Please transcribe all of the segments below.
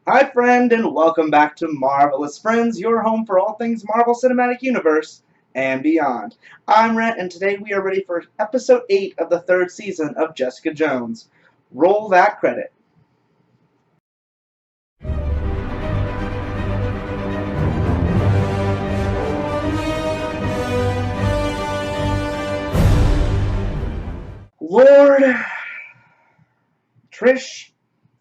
Hi, friend, and welcome back to Marvelous Friends, your home for all things Marvel Cinematic Universe and beyond. I'm Rhett, and today we are ready for episode 8 of the third season of Jessica Jones. Roll that credit. Lord, Trish,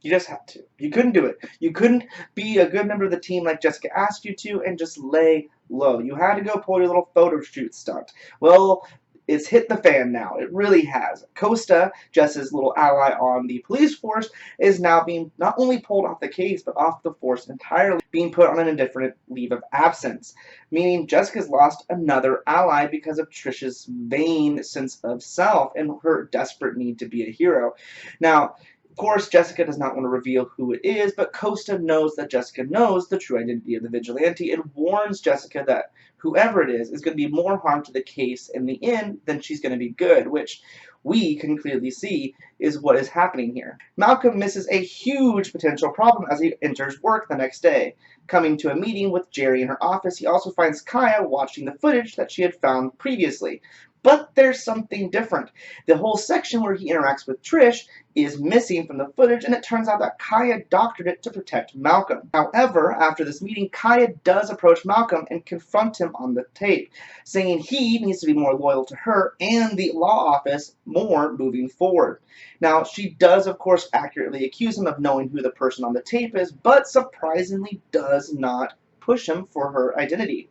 you just had to. You couldn't do it. You couldn't be a good member of the team like Jessica asked you to and just lay low. You had to go pull your little photo shoot stunt. Well, it's hit the fan now. It really has. Costa, Jess's little ally on the police force, is now being not only pulled off the case, but off the force entirely, being put on an indefinite leave of absence. Meaning Jessica's lost another ally because of Trish's vain sense of self and her desperate need to be a hero. Now, of course, Jessica does not want to reveal who it is, but Costa knows that Jessica knows the true identity of the vigilante and warns Jessica that whoever it is going to be more harm to the case in the end than she's going to be good, which we can clearly see is what is happening here. Malcolm misses a huge potential problem as he enters work the next day. Coming to a meeting with Jerry in her office, he also finds Kaya watching the footage that she had found previously. But there's something different. The whole section where he interacts with Trish is missing from the footage, and it turns out that Kaya doctored it to protect Malcolm. However, after this meeting, Kaya does approach Malcolm and confront him on the tape, saying he needs to be more loyal to her and the law office more moving forward. Now, she does, of course, accurately accuse him of knowing who the person on the tape is, but surprisingly does not push him for her identity.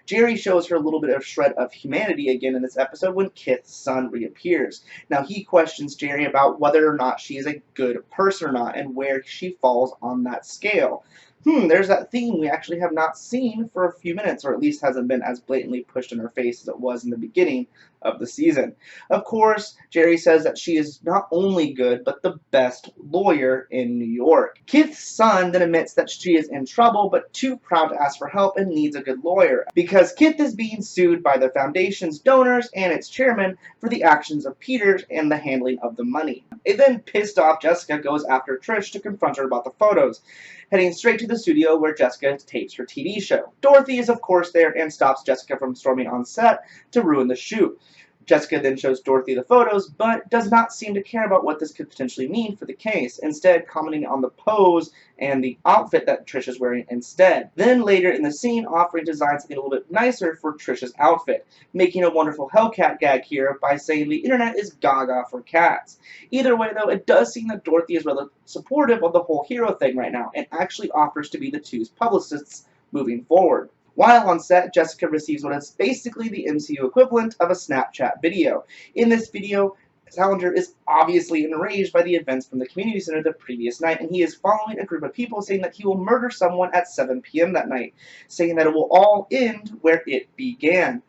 Jerry shows her a little bit of shred of humanity again in this episode when Kith's son reappears. Now, he questions Jerry about whether or not she is a good person or not and where she falls on that scale. There's that theme we actually have not seen for a few minutes, or at least hasn't been as blatantly pushed in her face as it was in the beginning of the season. Of course, Jerry says that she is not only good, but the best lawyer in New York. Kith's son then admits that she is in trouble, but too proud to ask for help and needs a good lawyer, because Kith is being sued by the foundation's donors and its chairman for the actions of Peters and the handling of the money. It then pissed off Jessica goes after Trish to confront her about the photos, heading straight to the studio where Jessica tapes her TV show. Dorothy is of course there and stops Jessica from storming on set to ruin the shoot. Jessica then shows Dorothy the photos, but does not seem to care about what this could potentially mean for the case, instead commenting on the pose and the outfit that Trish is wearing instead. Then later in the scene, offering to design something a little bit nicer for Trish's outfit, making a wonderful Hellcat gag here by saying the internet is gaga for cats. Either way though, it does seem that Dorothy is rather supportive of the whole hero thing right now, and actually offers to be the two's publicists moving forward. While on set, Jessica receives what is basically the MCU equivalent of a Snapchat video. In this video, Salinger is obviously enraged by the events from the community center the previous night, and he is following a group of people saying that he will murder someone at 7 p.m. that night, saying that it will all end where it began.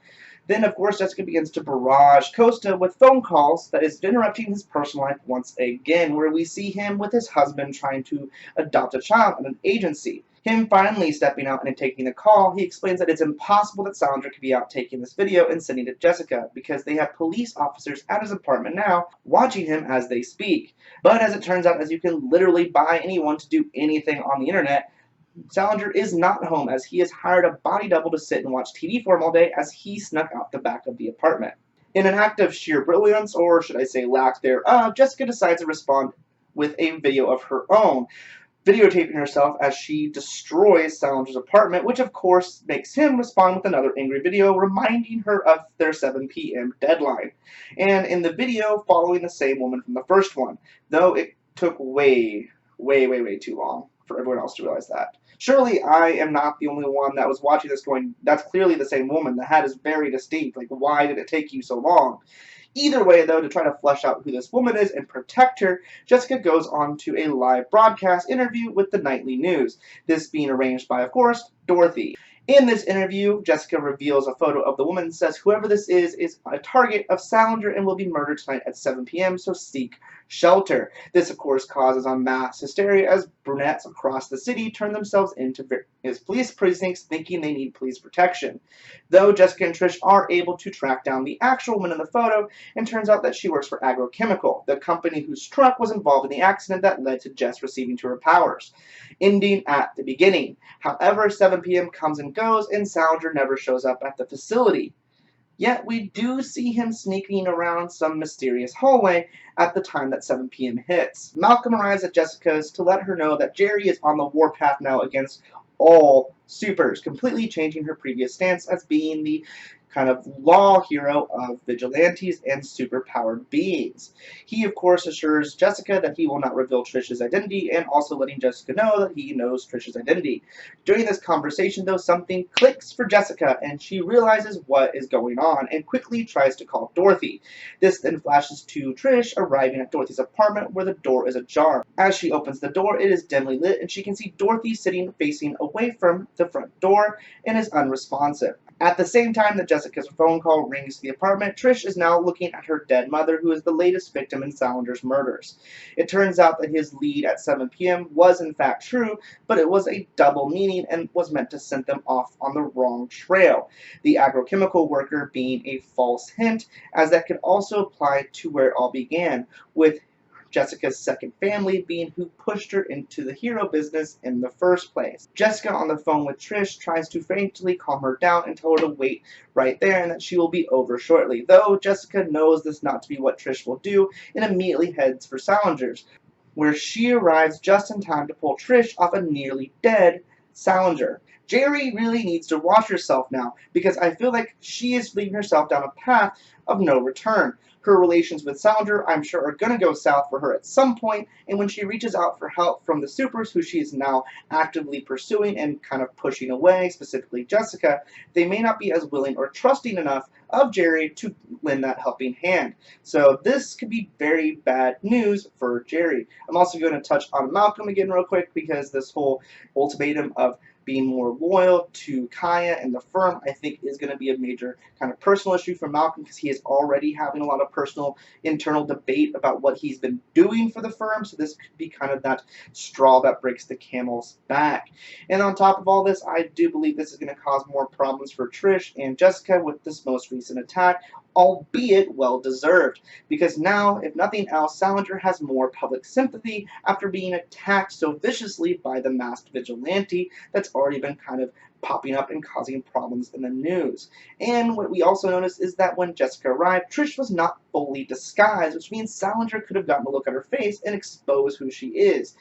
Then, of course, Jessica begins to barrage Costa with phone calls that is interrupting his personal life once again, where we see him with his husband trying to adopt a child at an agency. Him finally stepping out and taking the call, he explains that it's impossible that Salinger could be out taking this video and sending it to Jessica, because they have police officers at his apartment now, watching him as they speak. But as it turns out, as you can literally buy anyone to do anything on the internet, Salinger is not home, as he has hired a body double to sit and watch TV for him all day as he snuck out the back of the apartment. In an act of sheer brilliance, or should I say lack thereof, Jessica decides to respond with a video of her own, videotaping herself as she destroys Salinger's apartment, which of course makes him respond with another angry video reminding her of their 7 p.m. deadline. And in the video, following the same woman from the first one, though it took way too long for everyone else to realize that. Surely I am not the only one that was watching this going, that's clearly the same woman. The hat is very distinct. Like, why did it take you so long? Either way, though, to try to flesh out who this woman is and protect her, Jessica goes on to a live broadcast interview with the Nightly News, this being arranged by, of course, Dorothy. In this interview, Jessica reveals a photo of the woman and says whoever this is a target of Salinger and will be murdered tonight at 7 p.m., so seek shelter. This, of course, causes a mass hysteria as brunettes across the city turn themselves into various police precincts thinking they need police protection. Though Jessica and Trish are able to track down the actual woman in the photo, and turns out that she works for Agrochemical, the company whose truck was involved in the accident that led to Jess receiving to her powers, ending at the beginning. However, 7 p.m. comes and goes, and Salinger never shows up at the facility. Yet we do see him sneaking around some mysterious hallway at the time that 7 p.m. hits. Malcolm arrives at Jessica's to let her know that Jerry is on the warpath now against all supers, completely changing her previous stance as being the kind of law hero of vigilantes and superpowered beings. He, of course, assures Jessica that he will not reveal Trish's identity, and also letting Jessica know that he knows Trish's identity. During this conversation, though, something clicks for Jessica, and she realizes what is going on and quickly tries to call Dorothy. This then flashes to Trish arriving at Dorothy's apartment where the door is ajar. As she opens the door, it is dimly lit, and she can see Dorothy sitting facing away from the front door and is unresponsive. At the same time that Jessica's phone call rings to the apartment, Trish is now looking at her dead mother, who is the latest victim in Salinger's murders. It turns out that his lead at 7 p.m. was in fact true, but it was a double meaning and was meant to send them off on the wrong trail. The agrochemical worker being a false hint, as that could also apply to where it all began, with Jessica's second family being who pushed her into the hero business in the first place. Jessica on the phone with Trish tries to faintly calm her down and tell her to wait right there and that she will be over shortly, though Jessica knows this not to be what Trish will do and immediately heads for Salinger's, where she arrives just in time to pull Trish off a nearly dead Salinger. Jerry really needs to watch herself now, because I feel like she is leading herself down a path of no return. Her relations with Salinger, I'm sure, are going to go south for her at some point, and when she reaches out for help from the supers who she is now actively pursuing and kind of pushing away, specifically Jessica, they may not be as willing or trusting enough of Jerry to lend that helping hand. So this could be very bad news for Jerry. I'm also going to touch on Malcolm again real quick, because this whole ultimatum of being more loyal to Kaya and the firm, I think, is going to be a major kind of personal issue for Malcolm, because he is already having a lot of personal internal debate about what he's been doing for the firm, so this could be kind of that straw that breaks the camel's back. And on top of all this, I do believe this is going to cause more problems for Trish and Jessica with this most recent attack, albeit well-deserved, because now, if nothing else, Salinger has more public sympathy after being attacked so viciously by the masked vigilante that's already been kind of popping up and causing problems in the news. And what we also noticed is that when Jessica arrived, Trish was not fully disguised, which means Salinger could have gotten a look at her face and exposed who she is.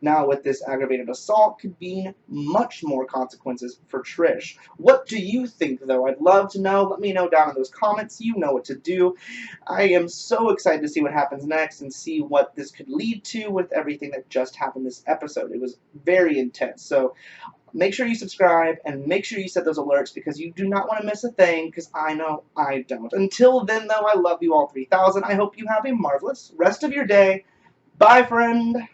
Now, with this aggravated assault, could mean much more consequences for Trish. What do you think, though? I'd love to know. Let me know down in those comments. You know what to do. I am so excited to see what happens next and see what this could lead to with everything that just happened this episode. It was very intense. So make sure you subscribe and make sure you set those alerts, because you do not want to miss a thing, because I know I don't. Until then, though, I love you all 3,000. I hope you have a marvelous rest of your day. Bye, friend.